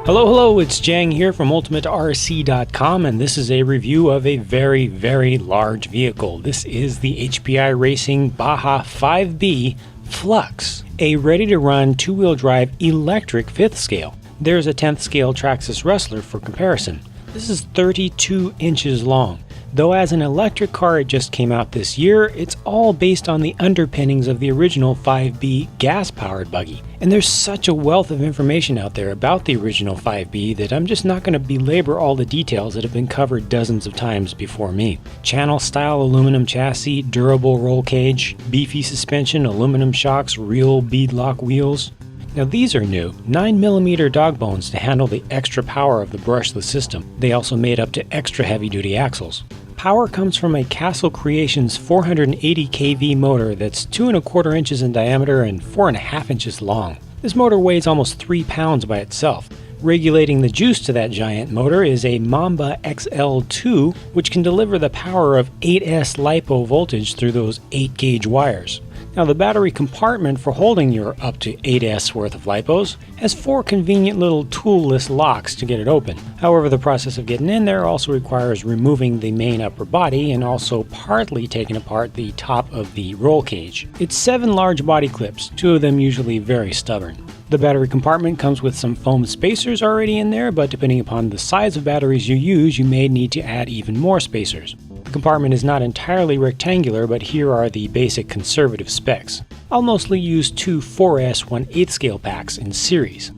Hello, it's Jang here from UltimateRC.com, and this is a review of a very, very large vehicle. This is the HPI Racing Baja 5B Flux, a ready-to-run two-wheel drive electric 5th scale. There's a 10th scale Traxxas Rustler for comparison. This is 32 inches long. Though as an electric car it just came out this year, it's all based on the underpinnings of the original 5B gas-powered buggy. And there's such a wealth of information out there about the original 5B that I'm just not going to belabor all the details that have been covered dozens of times before me. Channel-style aluminum chassis, durable roll cage, beefy suspension, aluminum shocks, real beadlock wheels. Now these are new, 9mm dog bones to handle the extra power of the brushless system. They also made up to extra heavy-duty axles. Power comes from a Castle Creations 480 kV motor that's 2¼ inches in diameter and 4½ inches long. This motor weighs almost 3 pounds by itself. Regulating the juice to that giant motor is a Mamba XL2, which can deliver the power of 8S LiPo voltage through those 8-gauge wires. Now the battery compartment for holding your up to 8S worth of LiPos has 4 convenient little tool-less locks to get it open. However, the process of getting in there also requires removing the main upper body and also partly taking apart the top of the roll cage. It's 7 large body clips, 2 of them usually very stubborn. The battery compartment comes with some foam spacers already in there, but depending upon the size of batteries you use, you may need to add even more spacers. The compartment is not entirely rectangular, but here are the basic conservative specs. I'll mostly use 2 4S 1/8 scale packs in series.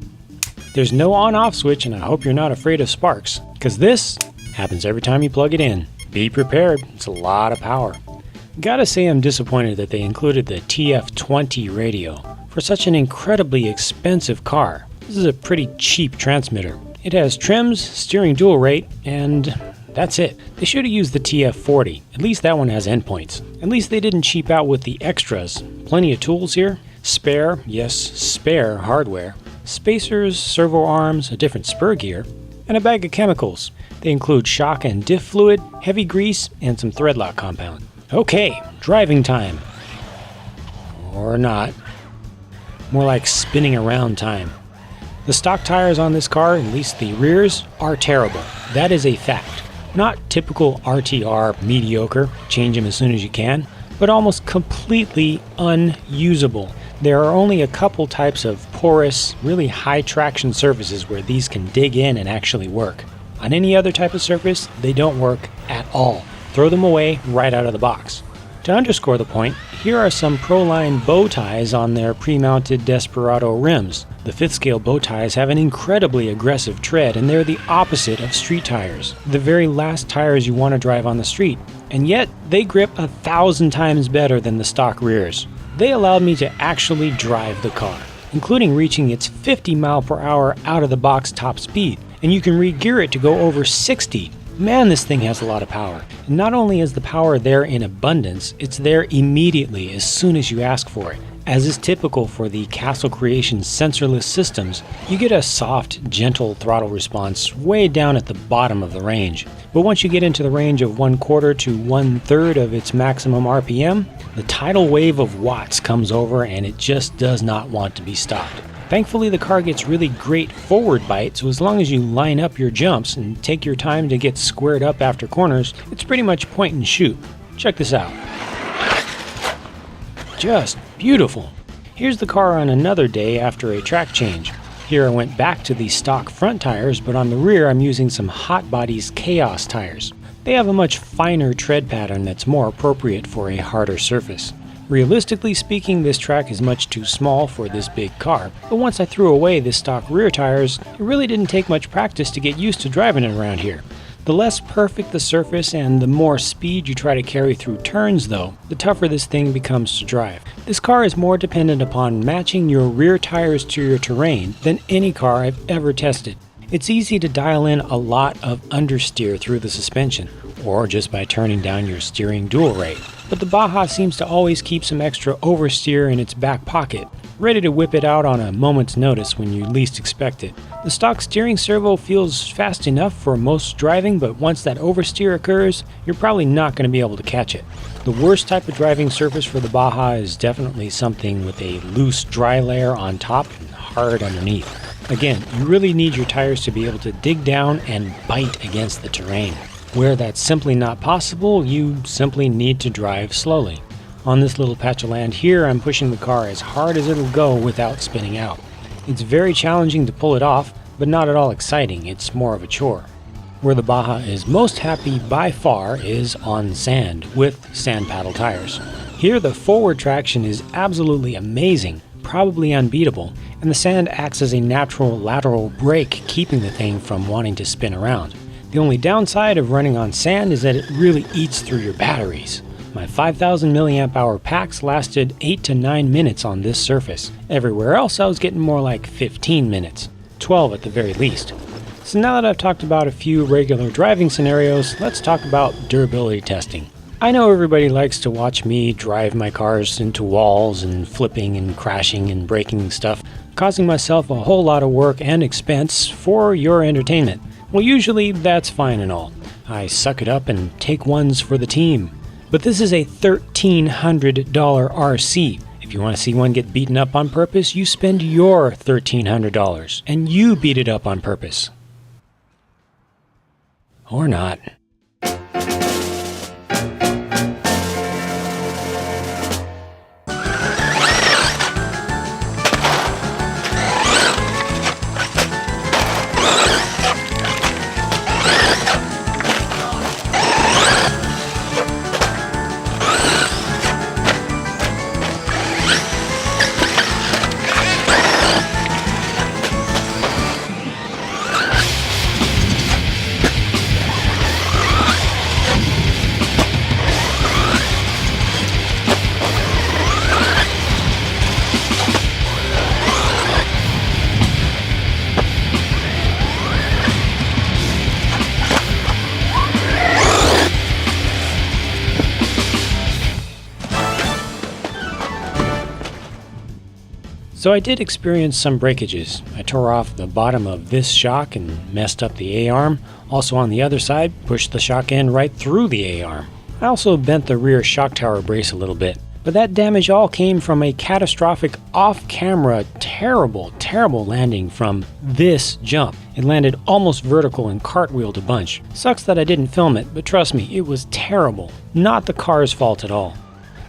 There's no on-off switch, and I hope you're not afraid of sparks, because this happens every time you plug it in. Be prepared, it's a lot of power. Gotta say I'm disappointed that they included the TF20 radio. For such an incredibly expensive car, this is a pretty cheap transmitter. It has trims, steering dual rate, and that's it. They should have used the TF40. At least that one has endpoints. At least they didn't cheap out with the extras. Plenty of tools here. Spare, yes, spare hardware. Spacers, servo arms, a different spur gear, and a bag of chemicals. They include shock and diff fluid, heavy grease, and some threadlock compound. Okay, driving time. Or not. More like spinning around time. The stock tires on this car, at least the rears, are terrible. That is a fact. Not typical RTR mediocre, change them as soon as you can, but almost completely unusable. There are only a couple types of porous, really high traction surfaces where these can dig in and actually work. On any other type of surface, they don't work at all. Throw them away right out of the box. To underscore the point, here are some Proline Bowties on their pre-mounted Desperado rims. The 5th scale Bowties have an incredibly aggressive tread, and they're the opposite of street tires, the very last tires you want to drive on the street, and yet they grip 1,000 times better than the stock rears. They allowed me to actually drive the car, including reaching its 50 mph out of the box top speed, and you can re-gear it to go over 60. Man, this thing has a lot of power. And not only is the power there in abundance, it's there immediately as soon as you ask for it. As is typical for the Castle Creations sensorless systems, you get a soft, gentle throttle response way down at the bottom of the range. But once you get into the range of 1/4 to 1/3 of its maximum RPM, the tidal wave of watts comes over and it just does not want to be stopped. Thankfully, the car gets really great forward bite, so as long as you line up your jumps and take your time to get squared up after corners, it's pretty much point and shoot. Check this out. Just beautiful. Here's the car on another day after a track change. Here I went back to the stock front tires, but on the rear I'm using some Hot Bodies Chaos tires. They have a much finer tread pattern that's more appropriate for a harder surface. Realistically speaking, this track is much too small for this big car, but once I threw away the stock rear tires, it really didn't take much practice to get used to driving it around here. The less perfect the surface and the more speed you try to carry through turns though, the tougher this thing becomes to drive. This car is more dependent upon matching your rear tires to your terrain than any car I've ever tested. It's easy to dial in a lot of understeer through the suspension, or just by turning down your steering dual rate. But the Baja seems to always keep some extra oversteer in its back pocket, ready to whip it out on a moment's notice when you least expect it. The stock steering servo feels fast enough for most driving, but once that oversteer occurs, you're probably not going to be able to catch it. The worst type of driving surface for the Baja is definitely something with a loose dry layer on top and hard underneath. Again, you really need your tires to be able to dig down and bite against the terrain. Where that's simply not possible, you simply need to drive slowly. On this little patch of land here, I'm pushing the car as hard as it'll go without spinning out. It's very challenging to pull it off, but not at all exciting. It's more of a chore. Where the Baja is most happy by far is on sand with sand paddle tires. Here the forward traction is absolutely amazing, probably unbeatable, and the sand acts as a natural lateral brake, keeping the thing from wanting to spin around. The only downside of running on sand is that it really eats through your batteries. My 5000 mAh packs lasted 8 to 9 minutes on this surface. Everywhere else I was getting more like 15 minutes, 12 at the very least. So now that I've talked about a few regular driving scenarios, let's talk about durability testing. I know everybody likes to watch me drive my cars into walls and flipping and crashing and breaking stuff, causing myself a whole lot of work and expense for your entertainment. Well, usually that's fine and all. I suck it up and take ones for the team. But this is a $1,300 RC. If you want to see one get beaten up on purpose, you spend your $1,300 and you beat it up on purpose. Or not. So I did experience some breakages. I tore off the bottom of this shock and messed up the A-arm. Also on the other side, pushed the shock end right through the A-arm. I also bent the rear shock tower brace a little bit. But that damage all came from a catastrophic off-camera, terrible landing from this jump. It landed almost vertical and cartwheeled a bunch. Sucks that I didn't film it, but trust me, it was terrible. Not the car's fault at all.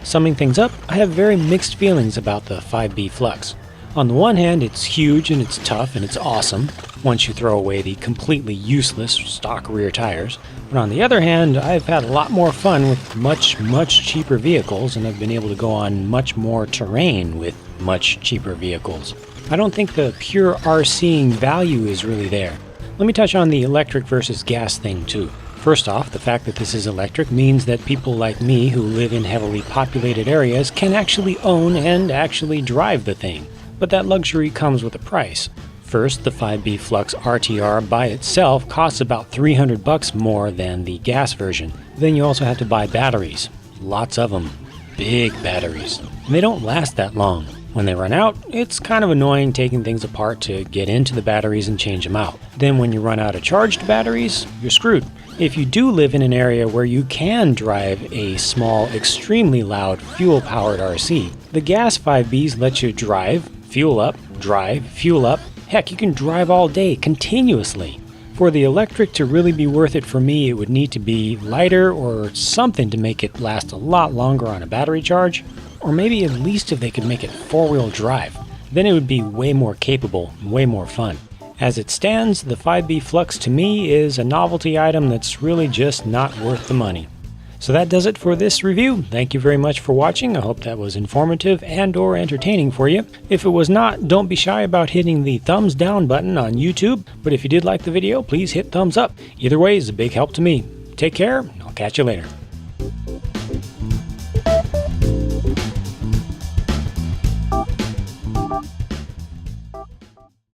Summing things up, I have very mixed feelings about the 5B Flux. On the one hand, it's huge and it's tough and it's awesome, once you throw away the completely useless stock rear tires. But on the other hand, I've had a lot more fun with much cheaper vehicles, and I've been able to go on much more terrain with much cheaper vehicles. I don't think the pure RCing value is really there. Let me touch on the electric versus gas thing too. First off, the fact that this is electric means that people like me who live in heavily populated areas can actually own and actually drive the thing. But that luxury comes with a price. First, the 5B Flux RTR by itself costs about $300 more than the gas version. Then you also have to buy batteries. Lots of them. Big batteries. And they don't last that long. When they run out, it's kind of annoying taking things apart to get into the batteries and change them out. Then when you run out of charged batteries, you're screwed. If you do live in an area where you can drive a small, extremely loud, fuel-powered RC, the gas 5Bs let you drive, fuel up, drive, fuel up. Heck, you can drive all day, continuously. For the electric to really be worth it for me, it would need to be lighter or something to make it last a lot longer on a battery charge. Or maybe at least if they could make it four-wheel drive. Then it would be way more capable, way more fun. As it stands, the 5B Flux to me is a novelty item that's really just not worth the money. So that does it for this review. Thank you very much for watching. I hope that was informative and or entertaining for you. If it was not, don't be shy about hitting the thumbs down button on YouTube. But if you did like the video, please hit thumbs up. Either way is a big help to me. Take care. I'll catch you later.